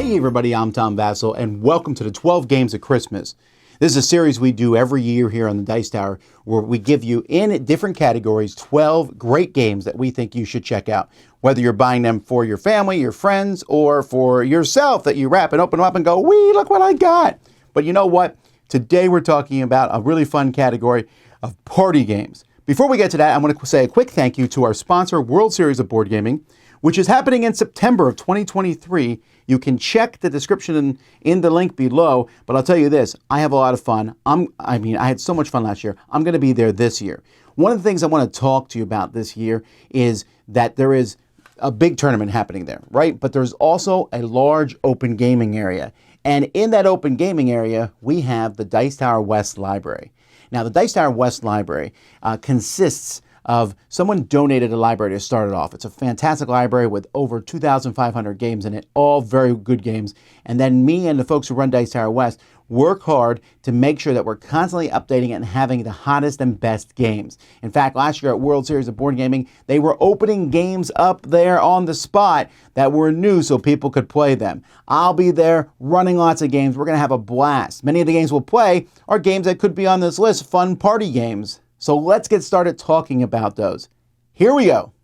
Hey everybody, I'm Tom Vassell, and welcome to the 12 Games of Christmas. This is a series we do every year here on the Dice Tower, where we give you, in different categories, 12 great games that we think you should check out. Whether you're buying them for your family, your friends, or for yourself, that you wrap and open them up and go, wee, look what I got. But you know what? Today we're talking about a really fun category of party games. Before we get to that, I want to say a quick thank you to our sponsor, World Series of Board Gaming, which is happening in September of 2023. You can check the description in the link below, but I'll tell you this, I have a lot of fun. I had so much fun last year. I'm going to be there this year. One of the things I want to talk to you about this year is that there is a big tournament happening there, right? But there's also a large open gaming area. And in that open gaming area, we have the Dice Tower West Library. Now, the Dice Tower West Library consists of someone donated a library to start it off. It's a fantastic library with over 2,500 games in it, all very good games. And then me and the folks who run Dice Tower West work hard to make sure that we're constantly updating it and having the hottest and best games. In fact, last year at World Series of Board Gaming, they were opening games up there on the spot that were new so people could play them. I'll be there running lots of games. We're going to have a blast. Many of the games we'll play are games that could be on this list, fun party games. So let's get started talking about those. Here we go.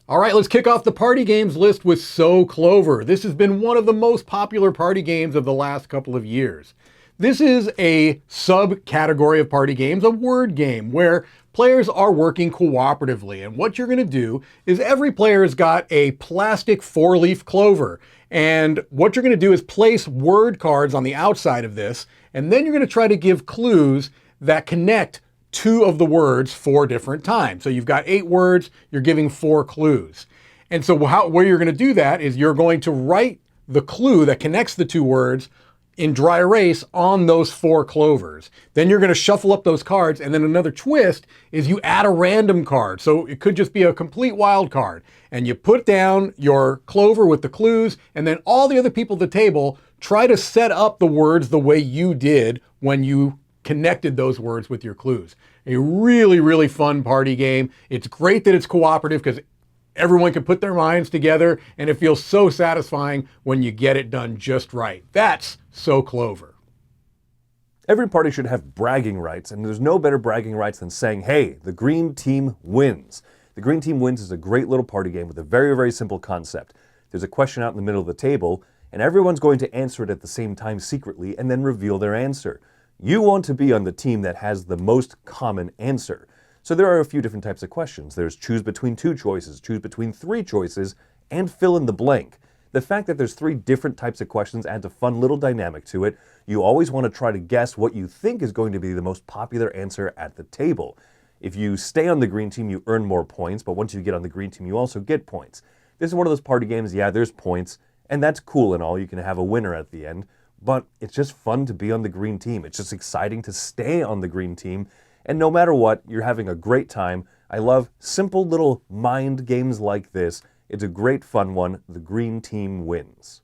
All right, let's kick off the party games list with So Clover. This has been one of the most popular party games of the last couple of years. This is a subcategory of party games, a word game, where players are working cooperatively. And what you're going to do is every player has got a plastic four-leaf clover. And what you're going to do is place word cards on the outside of this, and then you're going to try to give clues that connect two of the words 4 different times. So you've got 8 words, you're giving 4 clues. And so where you're going to do that is you're going to write the clue that connects the 2 words in dry erase on those 4 clovers. Then you're going to shuffle up those cards, and then another twist is you add a random card. So it could just be a complete wild card. And you put down your clover with the clues, and then all the other people at the table try to set up the words the way you did when you connected those words with your clues. A really, really fun party game. It's great that it's cooperative because everyone can put their minds together, and it feels so satisfying when you get it done just right. That's So Clover. Every party should have bragging rights, and there's no better bragging rights than saying, hey, the green team wins. The green team wins is a great little party game with a very, very simple concept. There's a question out in the middle of the table, and everyone's going to answer it at the same time secretly and then reveal their answer. You want to be on the team that has the most common answer. So there are a few different types of questions. There's choose between 2 choices, choose between 3 choices, and fill in the blank. The fact that there's 3 different types of questions adds a fun little dynamic to it. You always want to try to guess what you think is going to be the most popular answer at the table. If you stay on the green team, you earn more points, but once you get on the green team, you also get points. This is one of those party games, yeah, there's points, and that's cool and all. You can have a winner at the end. But it's just fun to be on the green team. It's just exciting to stay on the green team. And no matter what, you're having a great time. I love simple little mind games like this. It's a great fun one. The green team wins.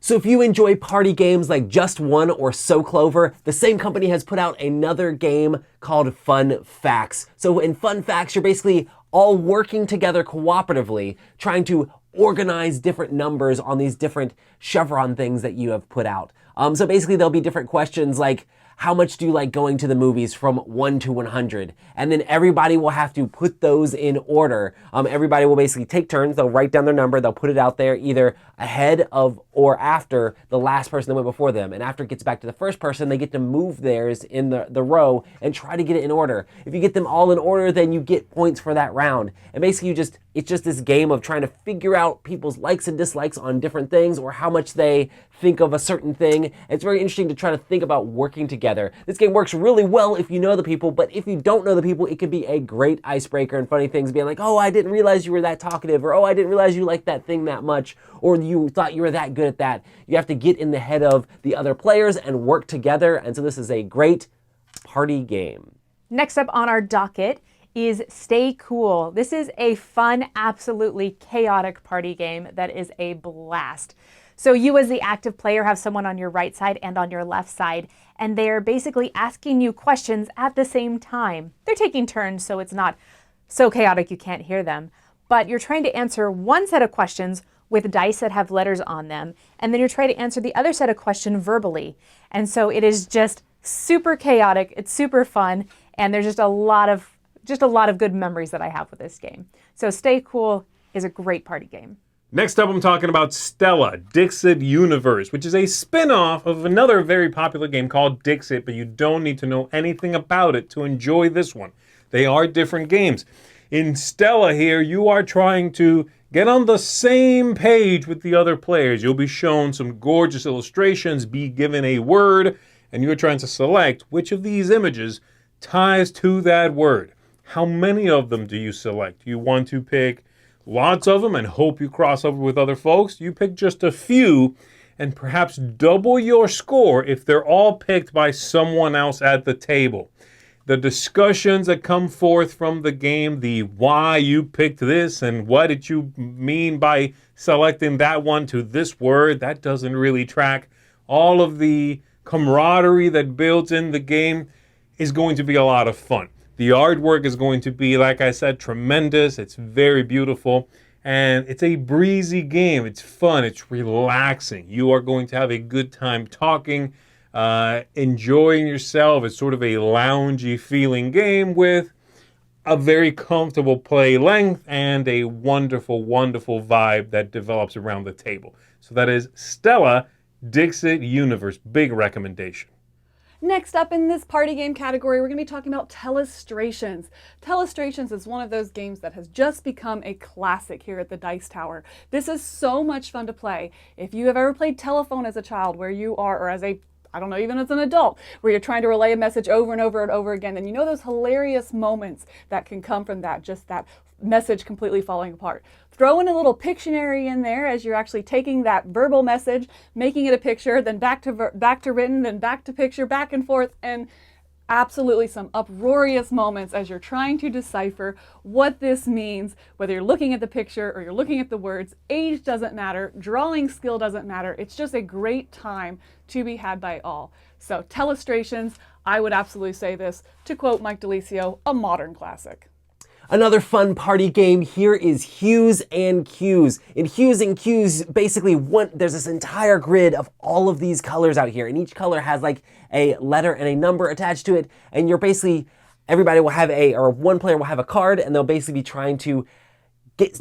So if you enjoy party games like Just One or So Clover, the same company has put out another game called Fun Facts. So in Fun Facts, you're basically all working together cooperatively, trying to organize different numbers on these different chevron things that you have put out. So basically there'll be different questions like, how much do you like going to the movies from 1 to 100? And then everybody will have to put those in order. Everybody will basically take turns. They'll write down their number. They'll put it out there either ahead of or after the last person that went before them. And after it gets back to the first person, they get to move theirs in the row and try to get it in order. If you get them all in order, then you get points for that round. And basically it's just this game of trying to figure out people's likes and dislikes on different things or how much they think of a certain thing. It's very interesting to try to think about working together. This game works really well if you know the people, but if you don't know the people, it can be a great icebreaker and funny things being like, oh, I didn't realize you were that talkative, or oh, I didn't realize you liked that thing that much, or you thought you were that good at that. You have to get in the head of the other players and work together, and so this is a great party game. Next up on our docket is Stay Cool. This is a fun, absolutely chaotic party game that is a blast. So you as the active player have someone on your right side and on your left side, and they're basically asking you questions at the same time. They're taking turns, so it's not so chaotic you can't hear them. But you're trying to answer one set of questions with dice that have letters on them, and then you're trying to answer the other set of questions verbally. And so it is just super chaotic, it's super fun, and there's just a lot of good memories that I have with this game. So Stay Cool is a great party game. Next up, I'm talking about Stella, Dixit Universe, which is a spin-off of another very popular game called Dixit, but you don't need to know anything about it to enjoy this one. They are different games. In Stella here, you are trying to get on the same page with the other players. You'll be shown some gorgeous illustrations, be given a word, and you're trying to select which of these images ties to that word. How many of them do you select? Do you want to pick lots of them and hope you cross over with other folks? You pick just a few and perhaps double your score if they're all picked by someone else at the table. The discussions that come forth from the game, the why you picked this and what did you mean by selecting that one to this word, that doesn't really track. All of the camaraderie that builds in the game is going to be a lot of fun. The artwork is going to be, like I said, tremendous. It's very beautiful. And it's a breezy game. It's fun. It's relaxing. You are going to have a good time talking, enjoying yourself. It's sort of a loungy feeling game with a very comfortable play length and a wonderful, wonderful vibe that develops around the table. So that is Stella, Dixit Universe. Big recommendation. Next up in this party game category, we're going to be talking about Telestrations. Telestrations is one of those games that has just become a classic here at the Dice Tower. This is so much fun to play. If you have ever played telephone as a child where you are, or as a I don't know, even as an adult, where you're trying to relay a message over and over and over again, then you know those hilarious moments that can come from that, just that message completely falling apart. Throw in a little Pictionary in there as you're actually taking that verbal message, making it a picture, then back to written, then back to picture, back and forth, and absolutely some uproarious moments as you're trying to decipher what this means, whether you're looking at the picture or you're looking at the words. Age doesn't matter, drawing skill doesn't matter. It's just a great time to be had by all. So Telestrations, I would absolutely say this, to quote Mike DeLisio, a modern classic. Another fun party game here is Hues and Cues. In Hues and Cues, basically there's this entire grid of all of these colors out here, and each color has like a letter and a number attached to it, and you're basically, everybody will have one player will have a card, and they'll basically be trying to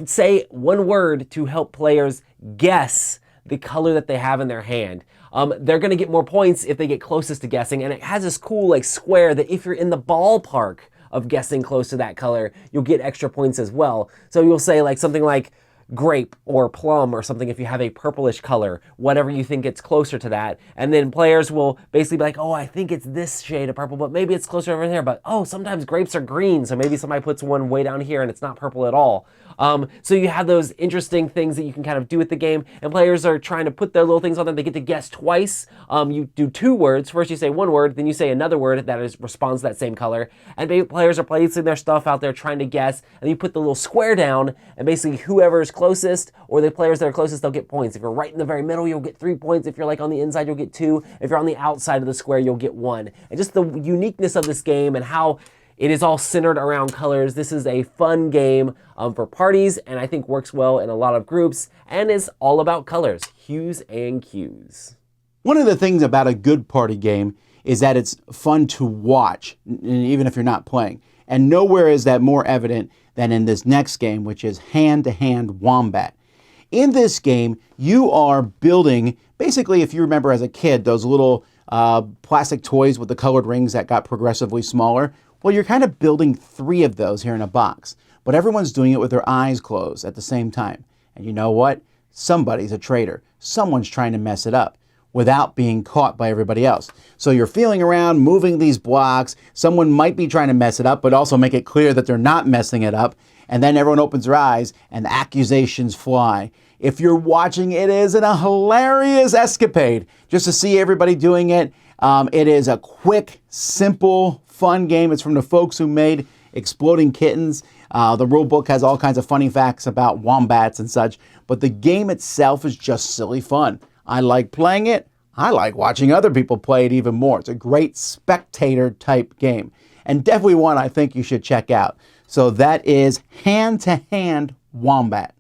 say one word to help players guess the color that they have in their hand. They're gonna get more points if they get closest to guessing, and it has this cool like square that if you're in the ballpark of guessing close to that color, you'll get extra points as well. So you'll say like something like grape or plum or something if you have a purplish color, whatever you think it's closer to that. And then players will basically be like, oh, I think it's this shade of purple, but maybe it's closer over there. But oh, sometimes grapes are green, so maybe somebody puts one way down here and it's not purple at all. So you have those interesting things that you can kind of do with the game, and players are trying to put their little things on them. They get to guess twice. You do two words. First you say one word, then you say another word that responds to that same color. And players are placing their stuff out there trying to guess, and you put the little square down, and basically whoever is closest, or the players that are closest, they'll get points. If you're right in the very middle, you'll get 3 points. If you're like on the inside, you'll get 2. If you're on the outside of the square, you'll get 1. And just the uniqueness of this game and how it is all centered around colors. This is a fun game for parties, and I think works well in a lot of groups, and is all about colors. Hues and Cues. One of the things about a good party game is that it's fun to watch, even if you're not playing. And nowhere is that more evident than in this next game, which is Hand-to-Hand Wombat. In this game, you are building, basically, if you remember as a kid, those little plastic toys with the colored rings that got progressively smaller. Well, you're kind of building 3 of those here in a box, but everyone's doing it with their eyes closed at the same time. And you know what? Somebody's a traitor. Someone's trying to mess it up without being caught by everybody else. So you're feeling around, moving these blocks. Someone might be trying to mess it up, but also make it clear that they're not messing it up. And then everyone opens their eyes and accusations fly. If you're watching, it is a hilarious escapade just to see everybody doing it. It is a quick, simple, fun game. It's from the folks who made Exploding Kittens. The rule book has all kinds of funny facts about wombats and such, but the game itself is just silly fun. I like playing it. I like watching other people play it even more. It's a great spectator type game, and definitely one I think you should check out. So that is Hand-to-Hand Wombat.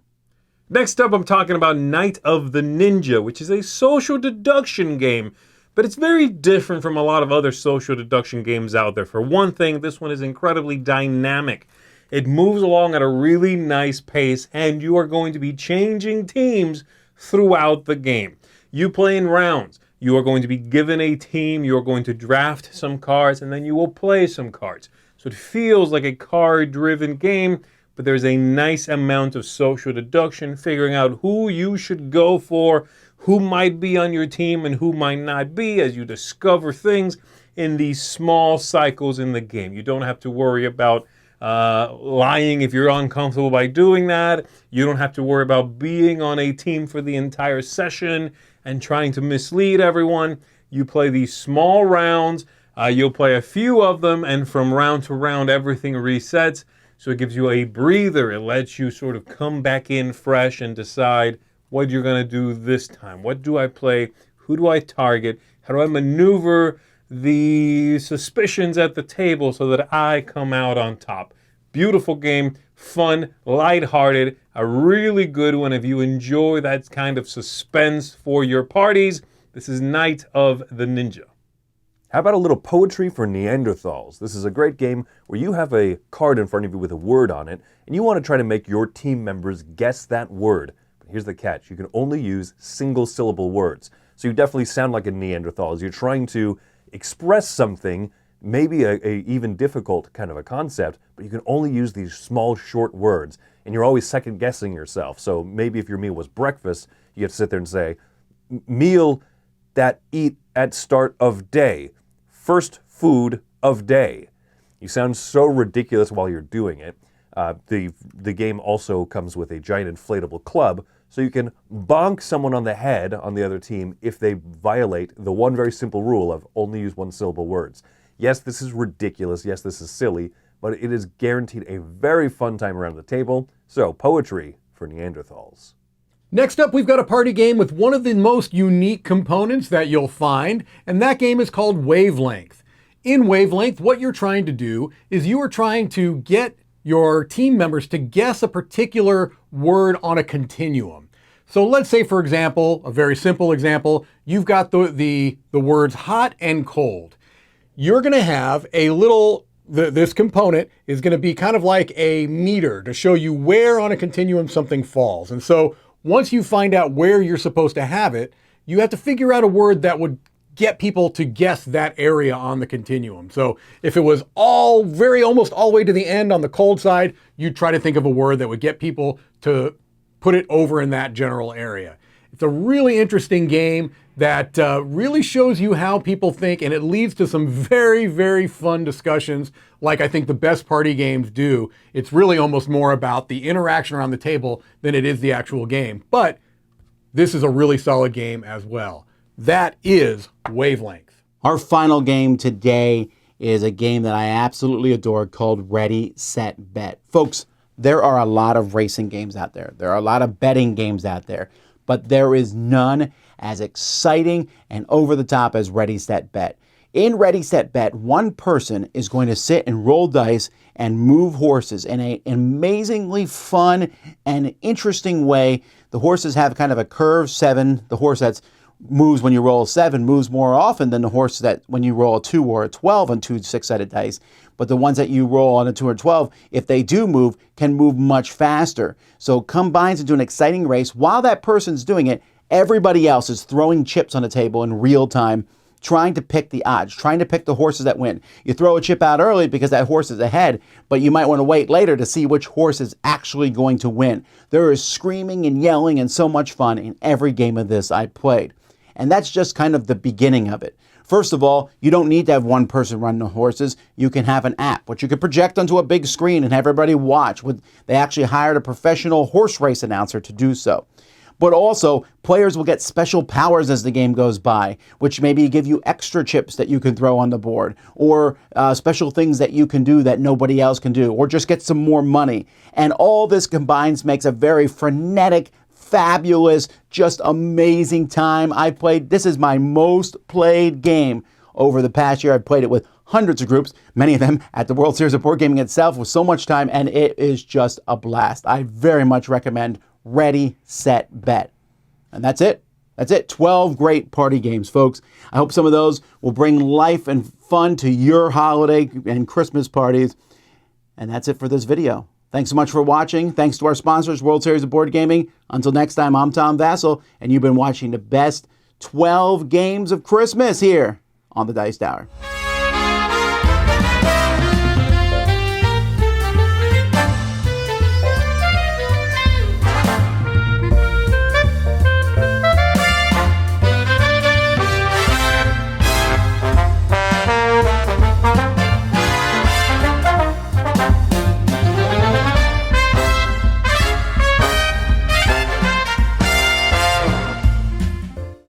Next up, I'm talking about Night of the Ninja, which is a social deduction game, but it's very different from a lot of other social deduction games out there. For one thing, this one is incredibly dynamic. It moves along at a really nice pace, and you are going to be changing teams throughout the game. You play in rounds. You are going to be given a team, you are going to draft some cards, and then you will play some cards. So it feels like a card-driven game, but there's a nice amount of social deduction, figuring out who you should go for, who might be on your team and who might not be, as you discover things in these small cycles in the game. You don't have to worry about lying if you're uncomfortable by doing that. You don't have to worry about being on a team for the entire session and trying to mislead everyone. You play these small rounds. You'll play a few of them, and from round to round, everything resets. So it gives you a breather. It lets you sort of come back in fresh and decide what you're going to do this time. What do I play? Who do I target? How do I maneuver the suspicions at the table so that I come out on top? Beautiful game, fun, lighthearted, a really good one if you enjoy that kind of suspense for your parties. This is Night of the Ninja. How about a little poetry for Neanderthals? This is a great game where you have a card in front of you with a word on it, and you want to try to make your team members guess that word. But here's the catch. You can only use single-syllable words. So you definitely sound like a Neanderthal as you're trying to express something, maybe a even difficult kind of a concept, but you can only use these small, short words, and you're always second-guessing yourself. So maybe if your meal was breakfast, you have to sit there and say, meal that eat at start of day. First food of day. You sound so ridiculous while you're doing it. The game also comes with a giant inflatable club, so you can bonk someone on the head on the other team if they violate the one very simple rule of only use one-syllable words. Yes, this is ridiculous. Yes, this is silly, but it is guaranteed a very fun time around the table. So, poetry for Neanderthals. Next up, we've got a party game with one of the most unique components that you'll find, and that game is called Wavelength. In Wavelength, what you're trying to do is you are trying to get your team members to guess a particular word on a continuum. So let's say, for example, a very simple example, you've got the words hot and cold. You're going to have a little, this component is going to be kind of like a meter to show you where on a continuum something falls. And so once you find out where you're supposed to have it, you have to figure out a word that would get people to guess that area on the continuum. So if it was almost all the way to the end on the cold side, you'd try to think of a word that would get people to put it over in that general area. It's a really interesting game that really shows you how people think, and it leads to some very, very fun discussions like I think the best party games do. It's really almost more about the interaction around the table than it is the actual game. But this is a really solid game as well. That is Wavelength. Our final game today is a game that I absolutely adore called Ready, Set, Bet. Folks, there are a lot of racing games out there. There are a lot of betting games out there, but there is none as exciting and over the top as Ready, Set, Bet. In Ready, Set, Bet, one person is going to sit and roll dice and move horses in an amazingly fun and interesting way. The horses have kind of a curve 7. The horse that's moves when you roll a 7 moves more often than the horse that when you roll a 2 or a 12 on 2 6-sided dice. But the ones that you roll on a 2 or 12, if they do move, can move much faster. So it combines into an exciting race. While that person's doing it, everybody else is throwing chips on the table in real time, trying to pick the odds, trying to pick the horses that win. You throw a chip out early because that horse is ahead, but you might want to wait later to see which horse is actually going to win. There is screaming and yelling and so much fun in every game of this I played. And that's just kind of the beginning of it. First of all, you don't need to have one person run the horses. You can have an app, which you could project onto a big screen and have everybody watch. They actually hired a professional horse race announcer to do so. But also, players will get special powers as the game goes by, which maybe give you extra chips that you can throw on the board, or special things that you can do that nobody else can do, or just get some more money. And all this combines makes a very frenetic, fabulous, just amazing time. This is my most played game over the past year. I've played it with hundreds of groups, many of them at the World Series of Board Gaming itself with so much time, and it is just a blast. I very much recommend ready, set, bet. And that's it. That's it. 12 great party games, folks. I hope some of those will bring life and fun to your holiday and Christmas parties. And that's it for this video. Thanks so much for watching. Thanks to our sponsors, World Series of Board Gaming. Until next time, I'm Tom Vassell, and you've been watching the best 12 games of Christmas here on the Dice Tower.